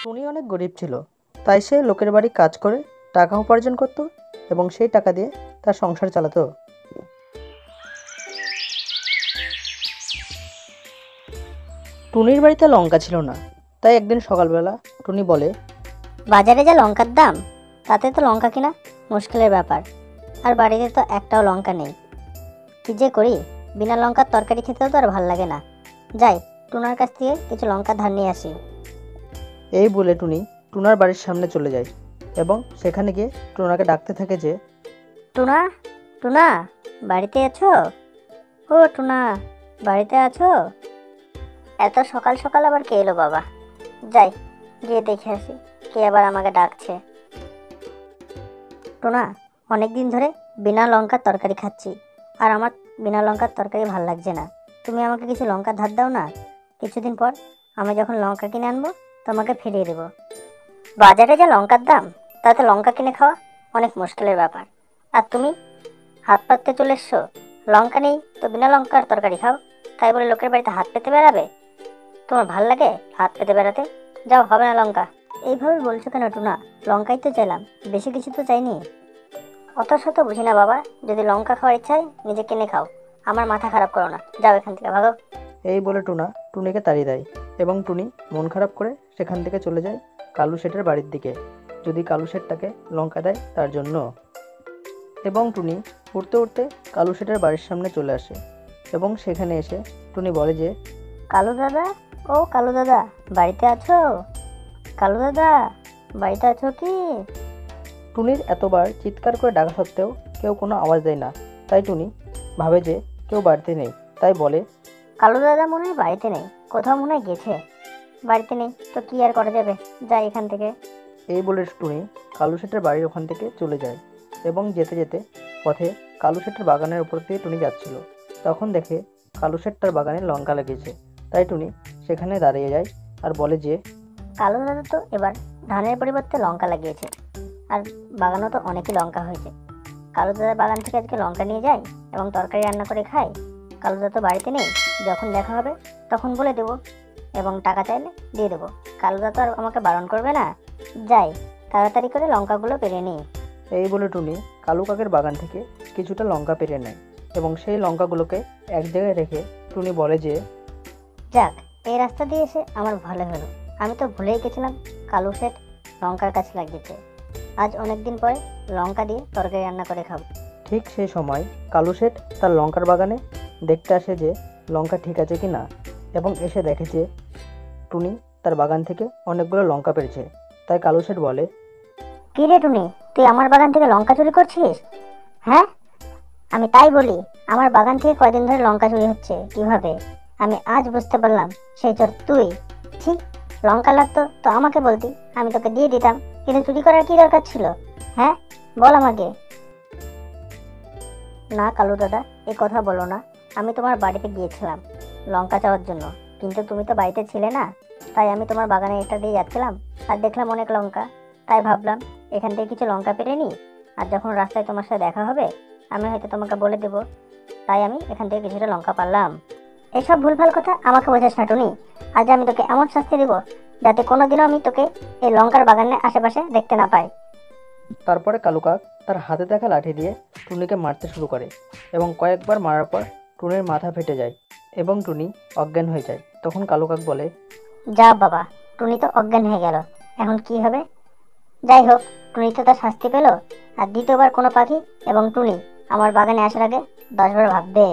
টুনি অনেক গরিব ছিল, তাই সে লোকের বাড়ি কাজ করে টাকা উপার্জন করত এবং সেই টাকা দিয়ে তার সংসার চালাতো। টুনির বাড়িতে লঙ্কা ছিল না, তাই একদিন সকালবেলা টুনি বলে, বাজারে যা লঙ্কার দাম, তাতে তো লঙ্কা কিনা মুশকিলের ব্যাপার। আর বাড়িতে তো একটাও লঙ্কা নেই। কি যে করি, বিনা লঙ্কার তরকারি খেতেও তো আর ভাল লাগে না। যাই, টুনার কাছ থেকে কিছু লঙ্কা ধার নিয়ে আসি। এই বলে টুনি টুনার বাড়ির সামনে চলে যায় এবং সেখানে গিয়ে টুনাকে ডাকতে থাকে যে, টুনা, টুনা, বাড়িতে আছো? ও টুনা, বাড়িতে আছো? এত সকাল সকাল আবার কে এলো বাবা? যাই, গিয়ে দেখে আসি কে আবার আমাকে ডাকছে। টুনা, অনেকদিন ধরে বিনা লঙ্কার তরকারি খাচ্ছি, আর আমার বিনা লঙ্কার তরকারি ভাল লাগছে না। তুমি আমাকে কিছু লঙ্কা ধার দাও না। কিছুদিন পর আমি যখন লঙ্কা কিনে আনবো, তোমাকে ফিরিয়ে দেবো। বাজারে যা লঙ্কার দাম, তাতে লঙ্কা কিনে খাওয়া অনেক মুশকিলের ব্যাপার। আর তুমি হাত পাততে চলে এসছো। লঙ্কা নেই তো বিনা লঙ্কার তরকারি খাও, তাই বলে লোকের বাড়িতে হাত পেতে বেড়াবে? তোমার ভাল লাগে হাত পেতে বেড়াতে? যাও, হবে না লঙ্কা। এইভাবে বলছো কেন টুনা? লঙ্কাই তো চাইলাম, বেশি কিছু তো চাইনি। অত শত বুঝি না বাবা, যদি লঙ্কা খাওয়ার ইচ্ছা হয় নিজে কিনে খাও, আমার মাথা খারাপ করো না। যাও এখান থেকে, ভাগো। এই বলে টুনা টুনিকে তাড়িয়ে দেয় এবং টুনি মন খারাপ করে সেখান থেকে চলে যায় কালু শেঠের বাড়ির দিকে, যদি কালু শেঠ তাকে লঙ্কা দেয় তার জন্য। এবং টুনি উড়তে উড়তে কালু শেঠের বাড়ির সামনে চলে আসে এবং সেখানে এসে টুনি বলে যে, কালু দাদা, ও কালু দাদা, বাড়িতে আছো? কালু দাদা, বাড়িতে আছো কি? টুনির এতবার চিৎকার করে ডাকা সত্ত্বেও কেউ কোনো আওয়াজ দেয় না, তাই টুনি ভাবে যে কেউ বাড়িতে নেই, তাই বলে, কালু দাদা মনে হয় বাড়িতে নেই, কোথাও মনে হয় গেছে। বাড়িতে নেই তো কি আর করা যাবে, যাই এখান থেকে। এই বলে টুনি কালু শেঠের বাড়ির ওখান থেকে চলে যায় এবং যেতে যেতে পথে কালু শেঠের বাগানের উপর দিয়ে টুনি যাচ্ছিল। তখন দেখে কালু শেঠ তার বাগানে লঙ্কা লাগিয়েছে, তাই টুনি সেখানে দাঁড়িয়ে যায় আর বলে যে, কালু দাদা তো এবার ধানের পরিবর্তে লঙ্কা লাগিয়েছে, আর বাগানও তো অনেকই লঙ্কা হয়েছে। কালু দাদার বাগান থেকে আজকে লঙ্কা নিয়ে যাই এবং তরকারি রান্না করে খাই। কালু দাদা তো বাড়িতে নেই, যখন দেখা হবে তখন বলে দেবো এবং টাকা চাইলে দিয়ে দেবো। কালু দাদা তো আর আমাকে বারণ করবে না। যাই, তাড়াতাড়ি করে লঙ্কাগুলো পেরে নিই। এই বলে টুনি কালু কাকের বাগান থেকে কিছুটা লঙ্কা পেরে নেয় এবং সেই লঙ্কাগুলোকে এক জায়গায় রেখে টুনি বলে যে, যাক, এই রাস্তা দিয়ে এসে আমার ভালো হলো। আমি তো ভুলেই গেছিলাম কালু শেঠ লঙ্কার গাছ লাগিয়েছে। আজ অনেকদিন পরে লঙ্কা দিয়ে তরকারি রান্না করে খাবো। ঠিক সেই সময় কালু শেঠ তার লঙ্কার বাগানে দেখতে আসে যে লঙ্কা ঠিক আছে কি না, এবং এসে দেখে যে টুনি তার বাগান থেকে অনেকগুলো লঙ্কা পেরেছে। তাই কালু শেঠ বলে, কি রে টুনি, তুই আমার বাগান থেকে লঙ্কা চুরি করছিস? হ্যাঁ, আমি তাই বলি, আমার বাগান থেকে কয়দিন ধরে লঙ্কা চুরি হচ্ছে কিভাবে। আমি আজ বুঝতে পারলাম সেই চোর তুই। ঠিক, লঙ্কা লাগতো তো আমাকে বলতি, আমি তোকে দিয়ে দিতাম, কিন্তু চুরি করার কি দরকার ছিল? হ্যাঁ, বল আমাকে। না কালু দাদা, এ কথা বলো না। আমি তোমার বাড়িতে গিয়েছিলাম লঙ্কা চাওয়ার জন্য, কিন্তু তুমি তো বাড়িতে ছিলে না। তাই আমি তোমার বাগানে এটা দিয়ে যাচ্ছিলাম আর দেখলাম অনেক লঙ্কা, তাই ভাবলাম এখান থেকে কিছু লঙ্কা পেরে নিই। আর যখন রাস্তায় তোমার সাথে দেখা হবে, আমি হয়তো তোমাকে বলে দেবো। তাই আমি এখান থেকে কিছুটা লঙ্কা পারলাম। এসব ভুলভাল কথা আমাকে বোঝাস না টুনি। আজ আমি তোকে এমন শাস্তি দেবো যাতে কোনোদিনও আমি তোকে এই লঙ্কার বাগানের আশেপাশে দেখতে না পাই। তারপরে কালু কাক তার হাতে থাকা লাঠি দিয়ে টুনিকে মারতে শুরু করে এবং কয়েকবার মারার পর টুনির মাথা ফেটে যায় এবং টুনি অজ্ঞান হয়ে যায়। তখন কালু কাক বলে, যা বাবা, টুনি তো অজ্ঞান হয়ে গেল, এখন কি হবে? যাই হোক, টুনি তো তার শাস্তি পেল। আর দ্বিতীয়বার কোনো পাখি এবং টুনি আমার বাগানে আসার আগে 10 বার ভাববে।